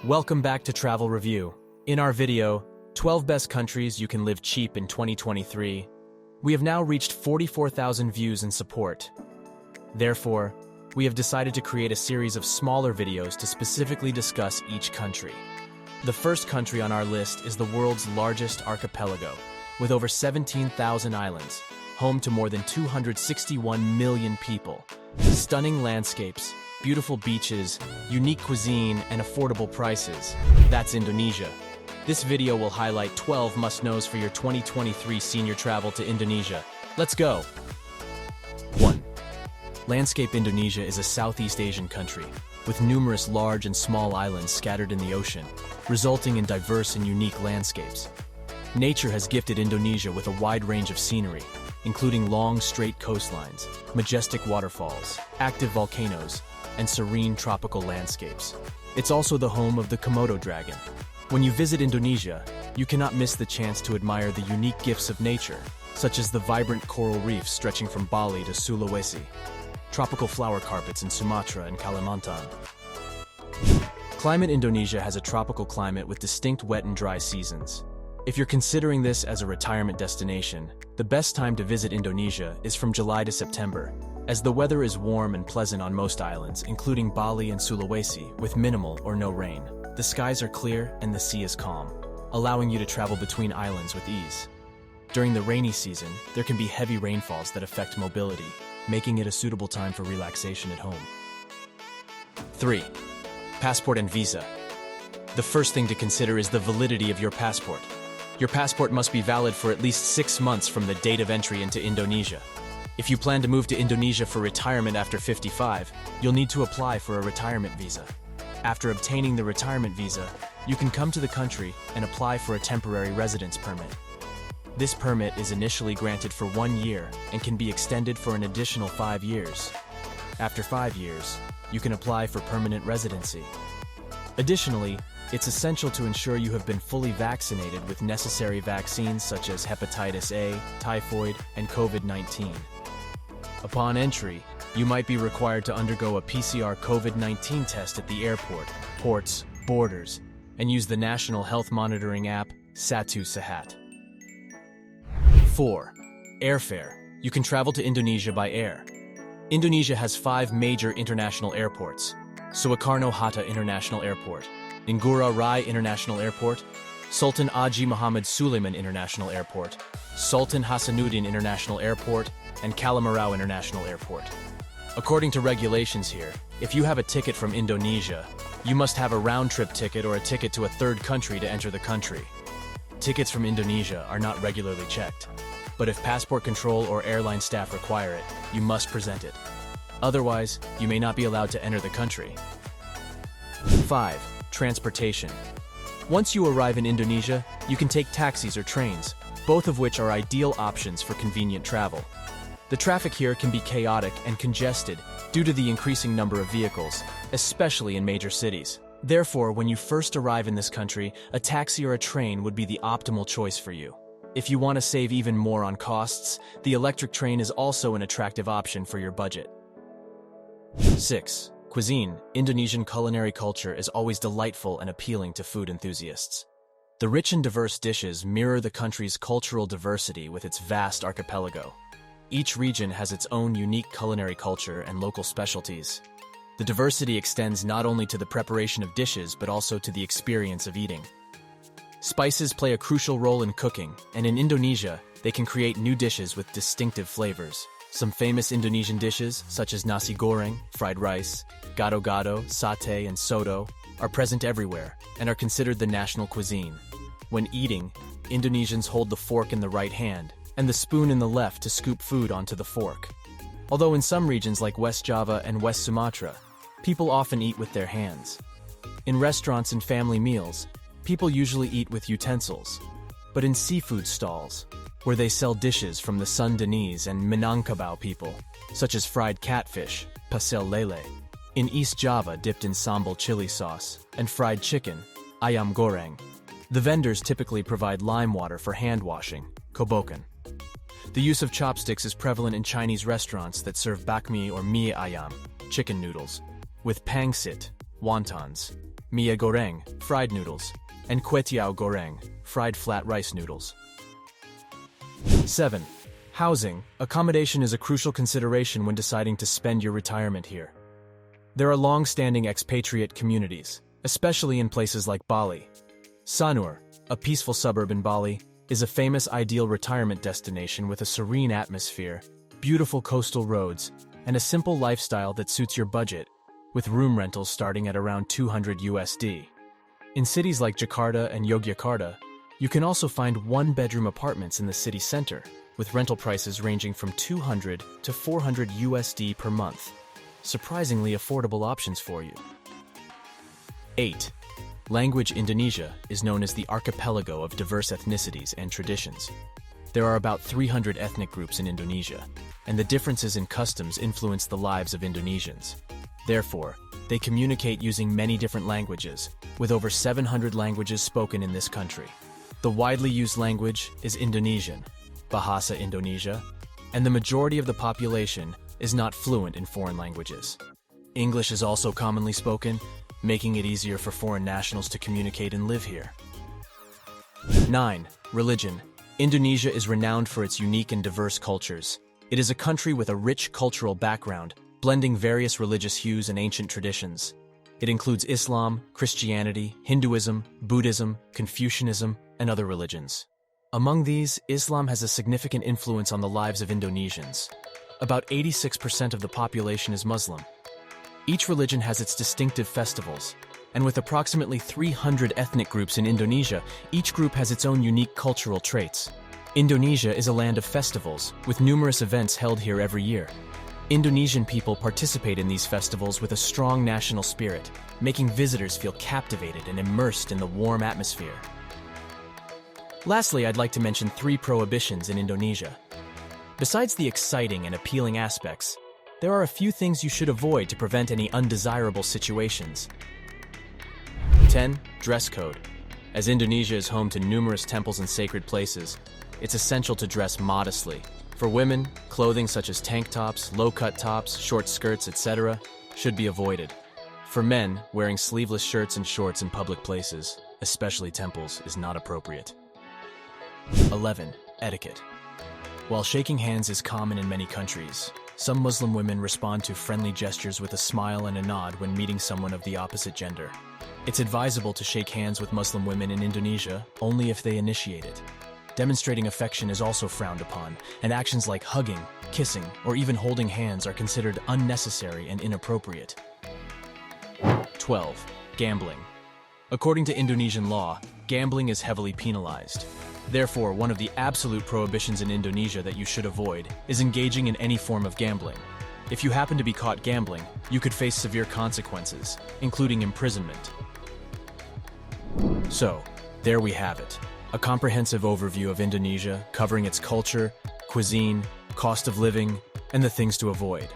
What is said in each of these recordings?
Welcome back to Travel Review. In our video, 12 Best Countries You Can Live Cheap in 2023, we have now reached 44,000 views and support. Therefore, we have decided to create a series of smaller videos to specifically discuss each country. The first country on our list is the world's largest archipelago, with over 17,000 islands, home to more than 261 million people. Stunning landscapes, beautiful beaches, unique cuisine, and affordable prices. That's Indonesia. This video will highlight 12 must-knows for your 2023 senior travel to Indonesia. Let's go! 1. Landscape Indonesia is a Southeast Asian country, with numerous large and small islands scattered in the ocean, resulting in diverse and unique landscapes. Nature has gifted Indonesia with a wide range of scenery, including long, straight coastlines, majestic waterfalls, active volcanoes, and serene tropical landscapes. It's also the home of the Komodo dragon. When you visit Indonesia, you cannot miss the chance to admire the unique gifts of nature, such as the vibrant coral reefs stretching from Bali to Sulawesi, tropical flower carpets in Sumatra and Kalimantan. Climate Indonesia has a tropical climate with distinct wet and dry seasons. If you're considering this as a retirement destination, the best time to visit Indonesia is from July to September, as the weather is warm and pleasant on most islands, including Bali and Sulawesi, with minimal or no rain. The skies are clear and the sea is calm, allowing you to travel between islands with ease. During the rainy season, there can be heavy rainfalls that affect mobility, making it a suitable time for relaxation at home. 3. Passport and visa. The first thing to consider is the validity of your passport. Your passport must be valid for at least 6 months from the date of entry into Indonesia. If you plan to move to Indonesia for retirement after 55, you'll need to apply for a retirement visa. After obtaining the retirement visa, you can come to the country and apply for a temporary residence permit. This permit is initially granted for 1 year and can be extended for an additional 5 years. After 5 years, you can apply for permanent residency. Additionally, it's essential to ensure you have been fully vaccinated with necessary vaccines such as hepatitis A, typhoid, and COVID-19. Upon entry, you might be required to undergo a PCR COVID-19 test at the airport, ports, borders, and use the National Health Monitoring app, Satu Sehat. 4. Airfare. You can travel to Indonesia by air. Indonesia has 5 major international airports: Soekarno-Hatta International Airport, Ngurah Rai International Airport, Sultan Haji Muhammad Sulaiman International Airport, Sultan Hasanuddin International Airport, and Kalimarau International Airport. According to regulations here, if you have a ticket from Indonesia, you must have a round-trip ticket or a ticket to a third country to enter the country. Tickets from Indonesia are not regularly checked, but if passport control or airline staff require it, you must present it. Otherwise, you may not be allowed to enter the country. 5. Transportation. Once you arrive in Indonesia, you can take taxis or trains, both of which are ideal options for convenient travel. The traffic here can be chaotic and congested due to the increasing number of vehicles, especially in major cities. Therefore, when you first arrive in this country, a taxi or a train would be the optimal choice for you. If you want to save even more on costs, the electric train is also an attractive option for your budget. 6. Cuisine. Indonesian culinary culture is always delightful and appealing to food enthusiasts. The rich and diverse dishes mirror the country's cultural diversity with its vast archipelago. Each region has its own unique culinary culture and local specialties. The diversity extends not only to the preparation of dishes but also to the experience of eating. Spices play a crucial role in cooking, and in Indonesia, they can create new dishes with distinctive flavors. Some famous Indonesian dishes, such as nasi goreng, fried rice, gado-gado, satay, and soto, are present everywhere and are considered the national cuisine. When eating, Indonesians hold the fork in the right hand and the spoon in the left to scoop food onto the fork. Although in some regions like West Java and West Sumatra, people often eat with their hands. In restaurants and family meals, people usually eat with utensils. But in seafood stalls, where they sell dishes from the Sundanese and Minangkabau people, such as fried catfish, pasel lele, in East Java dipped in sambal chili sauce, and fried chicken, ayam goreng, the vendors typically provide lime water for hand washing, kobokan. The use of chopsticks is prevalent in Chinese restaurants that serve bakmi or mie ayam, chicken noodles, with pangsit, wontons, mie goreng, fried noodles, and kwetiao goreng, fried flat rice noodles. 7. Housing. Accommodation is a crucial consideration when deciding to spend your retirement here. There are long-standing expatriate communities, especially in places like Bali. Sanur, a peaceful suburb in Bali, is a famous ideal retirement destination with a serene atmosphere, beautiful coastal roads, and a simple lifestyle that suits your budget, with room rentals starting at around $200. In cities like Jakarta and Yogyakarta, you can also find one-bedroom apartments in the city center, with rental prices ranging from $200 to $400 per month. Surprisingly affordable options for you. 8. Language. Indonesia is known as the archipelago of diverse ethnicities and traditions. There are about 300 ethnic groups in Indonesia, and the differences in customs influence the lives of Indonesians. Therefore, they communicate using many different languages, with over 700 languages spoken in this country. The widely used language is Indonesian, Bahasa Indonesia, and the majority of the population is not fluent in foreign languages. English is also commonly spoken, making it easier for foreign nationals to communicate and live here. 9. Religion. Indonesia is renowned for its unique and diverse cultures. It is a country with a rich cultural background, blending various religious hues and ancient traditions. It includes Islam, Christianity, Hinduism, Buddhism, Confucianism, and other religions. Among these, Islam has a significant influence on the lives of Indonesians. About 86% of the population is Muslim. Each religion has its distinctive festivals, and with approximately 300 ethnic groups in Indonesia, each group has its own unique cultural traits. Indonesia is a land of festivals, with numerous events held here every year. Indonesian people participate in these festivals with a strong national spirit, making visitors feel captivated and immersed in the warm atmosphere. Lastly, I'd like to mention 3 prohibitions in Indonesia. Besides the exciting and appealing aspects, there are a few things you should avoid to prevent any undesirable situations. 10. Dress code. As Indonesia is home to numerous temples and sacred places, it's essential to dress modestly. For women, clothing such as tank tops, low-cut tops, short skirts, etc. should be avoided. For men, wearing sleeveless shirts and shorts in public places, especially temples, is not appropriate. 11. Etiquette. While shaking hands is common in many countries, some Muslim women respond to friendly gestures with a smile and a nod when meeting someone of the opposite gender. It's advisable to shake hands with Muslim women in Indonesia only if they initiate it. Demonstrating affection is also frowned upon, and actions like hugging, kissing, or even holding hands are considered unnecessary and inappropriate. 12. Gambling. According to Indonesian law, gambling is heavily penalized. Therefore, one of the absolute prohibitions in Indonesia that you should avoid is engaging in any form of gambling. If you happen to be caught gambling, you could face severe consequences, including imprisonment. So, there we have it. A comprehensive overview of Indonesia covering its culture, cuisine, cost of living, and the things to avoid.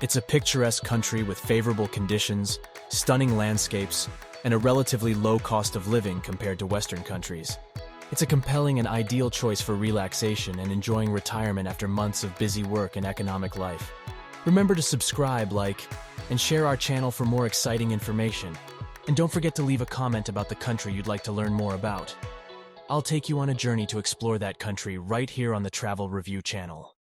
It's a picturesque country with favorable conditions, stunning landscapes, and a relatively low cost of living compared to Western countries. It's a compelling and ideal choice for relaxation and enjoying retirement after months of busy work and economic life. Remember to subscribe, like, and share our channel for more exciting information. And don't forget to leave a comment about the country you'd like to learn more about. I'll take you on a journey to explore that country right here on the Travel Review channel.